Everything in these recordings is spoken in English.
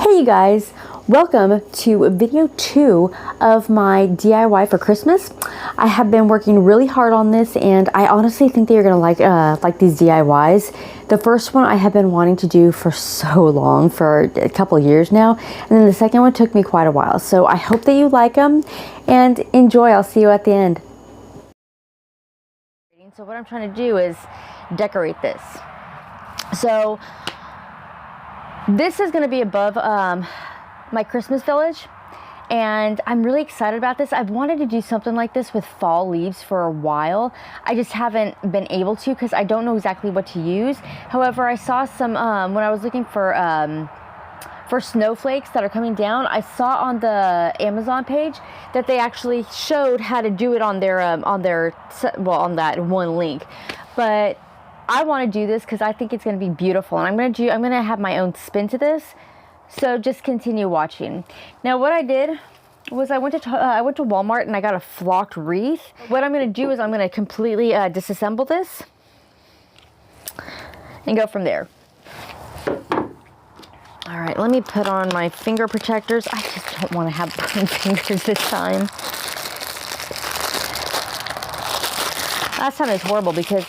Hey you guys, welcome to video 2 of my DIY for Christmas. I have been working really hard on this and I honestly think that you're gonna like these DIYs. The first one I have been wanting to do for so long, for a couple of years now, and then the second one took me quite a while. So I hope that you like them and enjoy. I'll see you at the end. So what I'm trying to do is decorate this. So this is going to be above my Christmas village, and I'm really excited about this. I've wanted to do something like this with fall leaves for a while. I just haven't been able to because I don't know exactly what to use. However, I saw some when I was looking for snowflakes that are coming down. I saw on the Amazon page that they actually showed how to do it on that one link, but I want to do this because I think it's going to be beautiful, and I'm going to have my own spin to this. So just continue watching. Now, what I did was I went to Walmart and I got a flocked wreath. What I'm going to do is I'm going to completely disassemble this and go from there. All right, let me put on my finger protectors. I just don't want to have burned fingers this time. Last time it was horrible because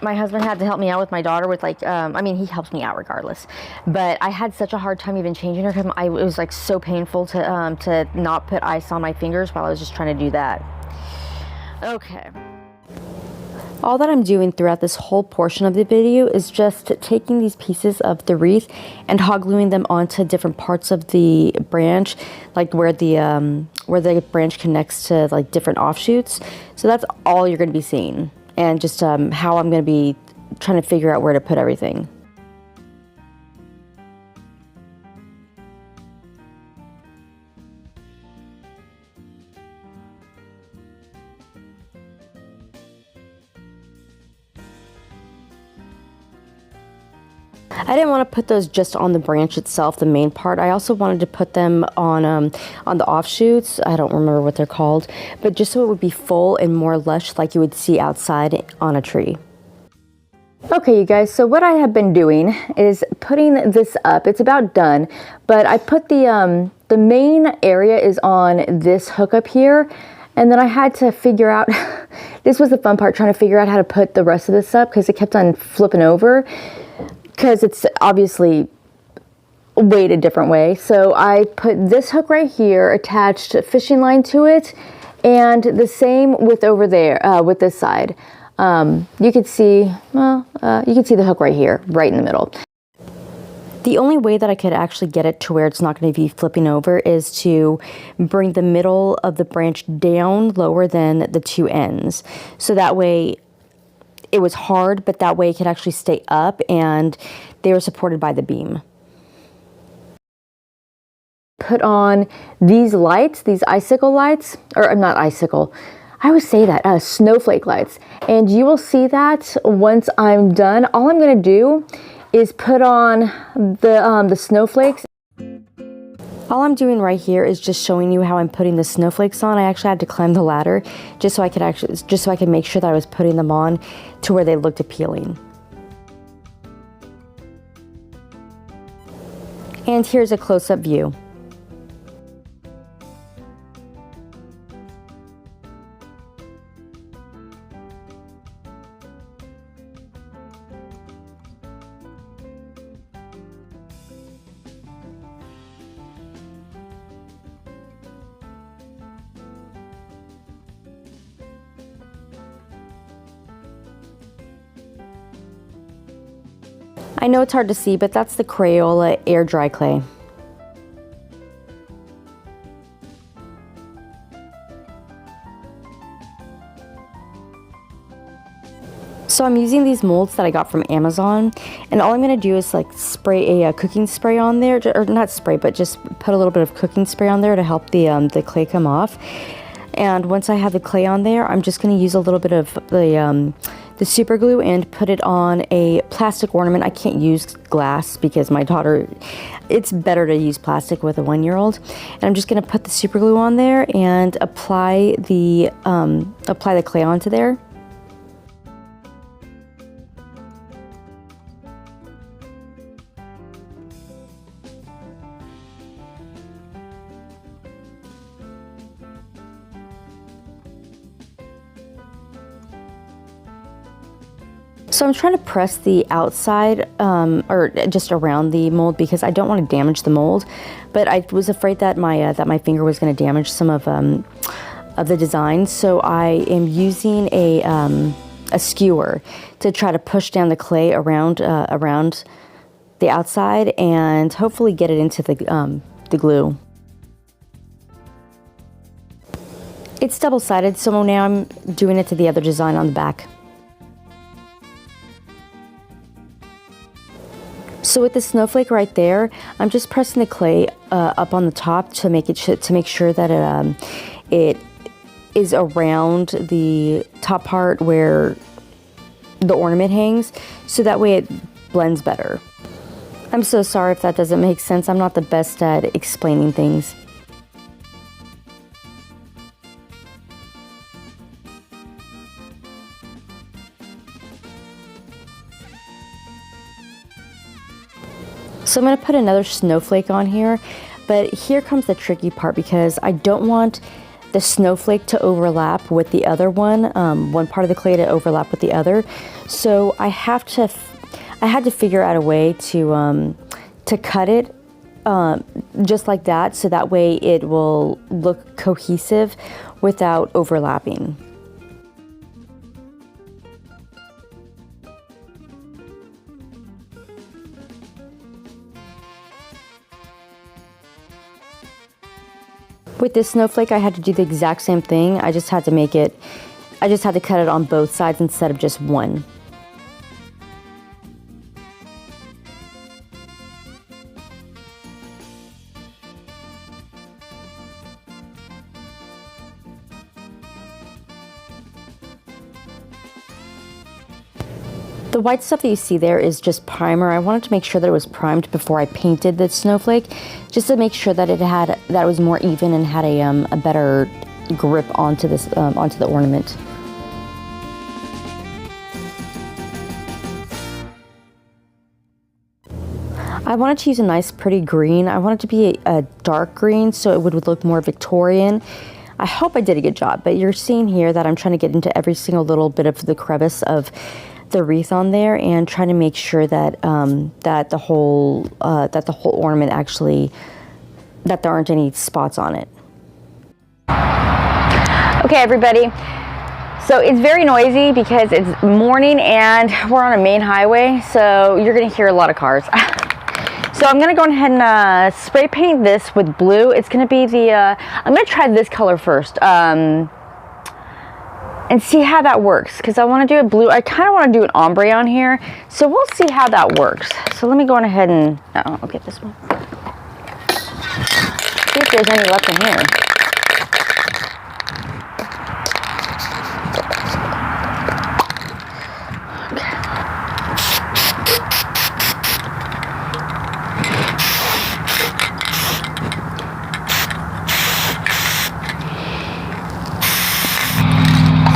my husband had to help me out with my daughter with I mean, he helps me out regardless, but I had such a hard time even changing her because it was so painful to not put ice on my fingers while I was just trying to do that. Okay. All that I'm doing throughout this whole portion of the video is just taking these pieces of the wreath and hot gluing them onto different parts of the branch, like where the branch connects to different offshoots. So that's all you're going to be seeing. And just how I'm going to be trying to figure out where to put everything. I didn't want to put those just on the branch itself, the main part. I also wanted to put them on the offshoots. I don't remember what they're called, but just so it would be full and more lush like you would see outside on a tree. Okay, you guys, so what I have been doing is putting this up. It's about done, but I put the main area is on this hook up here, and then I had to figure out, this was the fun part, trying to figure out how to put the rest of this up because it kept on flipping over, because it's obviously weighed a different way. So I put this hook right here, attached a fishing line to it, and the same with over there, with this side. You can see, you can see the hook right here, right in the middle. The only way that I could actually get it to where it's not going to be flipping over is to bring the middle of the branch down lower than the two ends. So that way it was hard, but that way it could actually stay up and they were supported by the beam. Put on these lights, these icicle lights, or not icicle, I always say that, snowflake lights. And you will see that once I'm done. All I'm gonna do is put on the snowflakes. All I'm doing right here is just showing you how I'm putting the snowflakes on. I actually had to climb the ladder just so I could make sure that I was putting them on to where they looked appealing. And here's a close-up view. I know it's hard to see, but that's the Crayola air dry clay. So I'm using these molds that I got from Amazon, and all I'm going to do is spray a cooking spray on there, or not spray, but just put a little bit of cooking spray on there to help the clay come off. And once I have the clay on there, I'm just going to use a little bit of the super glue and put it on a plastic ornament. I can't use glass because my daughter, it's better to use plastic with a 1-year-old. And I'm just going to put the super glue on there and apply the clay onto there. So I'm trying to press the outside or just around the mold because I don't want to damage the mold, but I was afraid that my finger was going to damage some of the design. So I am using a skewer to try to push down the clay around the outside and hopefully get it into the glue. It's double-sided, so now I'm doing it to the other design on the back. So with the snowflake right there, I'm just pressing the clay up on the top to make sure that it is around the top part where the ornament hangs, so that way it blends better. I'm so sorry if that doesn't make sense. I'm not the best at explaining things. So I'm going to put another snowflake on here, but here comes the tricky part because I don't want the snowflake to overlap with the other one part of the clay to overlap with the other. So I had to figure out a way to cut it just like that, so that way it will look cohesive without overlapping. With this snowflake, I had to do the exact same thing. I just had to cut it on both sides instead of just one. The white stuff that you see there is just primer. I wanted to make sure that it was primed before I painted the snowflake, just to make sure that it was more even and had a better grip onto the ornament. I wanted to use a nice pretty green. I wanted to be a dark green so it would look more Victorian. I hope I did a good job, but you're seeing here that I'm trying to get into every single little bit of the crevice of the wreath on there and trying to make sure that that the whole ornament actually, that there aren't any spots on it. Okay, everybody. So it's very noisy because it's morning and we're on a main highway, so you're gonna hear a lot of cars. So I'm gonna go ahead and spray paint this with blue. It's gonna be I'm gonna try this color first. And see how that works, because I want to do a blue. I kind of want to do an ombre on here, so we'll see how that works. So let me go on ahead and I'll get this one. See if there's any left in here.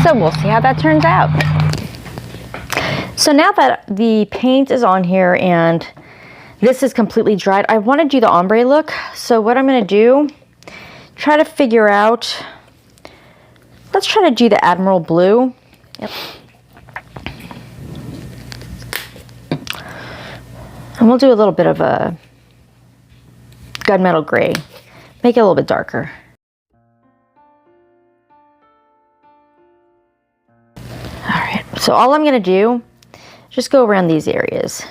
So we'll see how that turns out. So now that the paint is on here and this is completely dried, I want to do the ombre look. So what I'm going to do, try to figure out, let's try to do the Admiral Blue. Yep. And we'll do a little bit of a gunmetal gray, make it a little bit darker. So all I'm going to do, just go around these areas.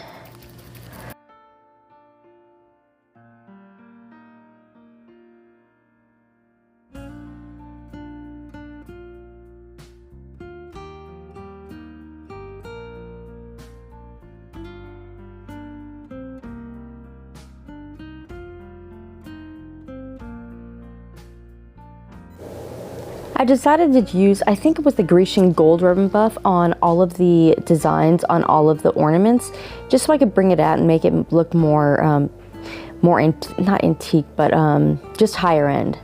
I decided to use, I think it was the Grecian gold ribbon buff on all of the designs on all of the ornaments, just so I could bring it out and make it look more, not antique, but just higher end.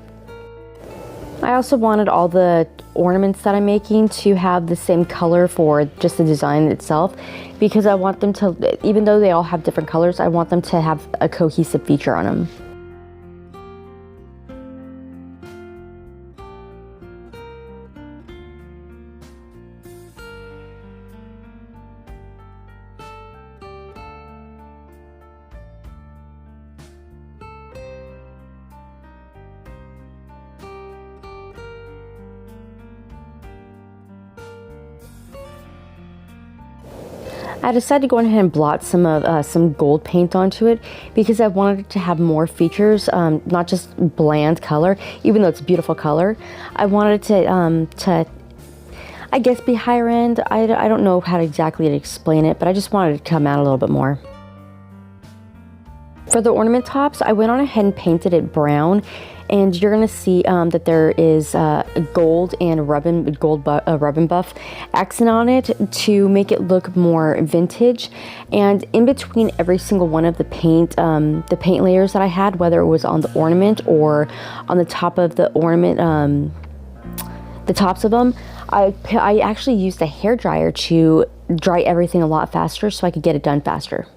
I also wanted all the ornaments that I'm making to have the same color for just the design itself, because I want them to, even though they all have different colors, I want them to have a cohesive feature on them. I decided to go ahead and blot some gold paint onto it because I wanted it to have more features, not just bland color, even though it's a beautiful color. I wanted to I guess be higher end. I don't know how exactly to explain it, but I just wanted it to come out a little bit more. For the ornament tops, I went on ahead and painted it brown, and you're gonna see that there is gold and rubbin buff accent on it to make it look more vintage. And in between every single one of the paint layers that I had, whether it was on the ornament or on the top of the ornament, the tops of them, I actually used a hair dryer to dry everything a lot faster so I could get it done faster.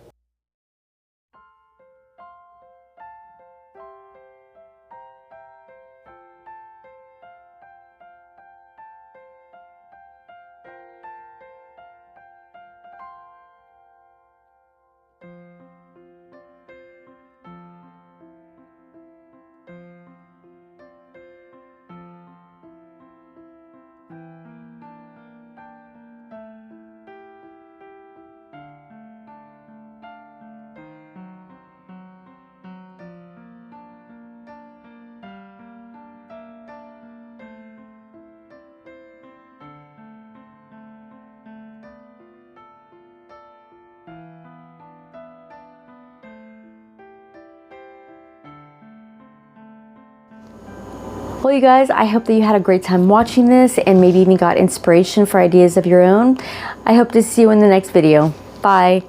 Well, you guys, I hope that you had a great time watching this and maybe even got inspiration for ideas of your own. I hope to see you in the next video. Bye.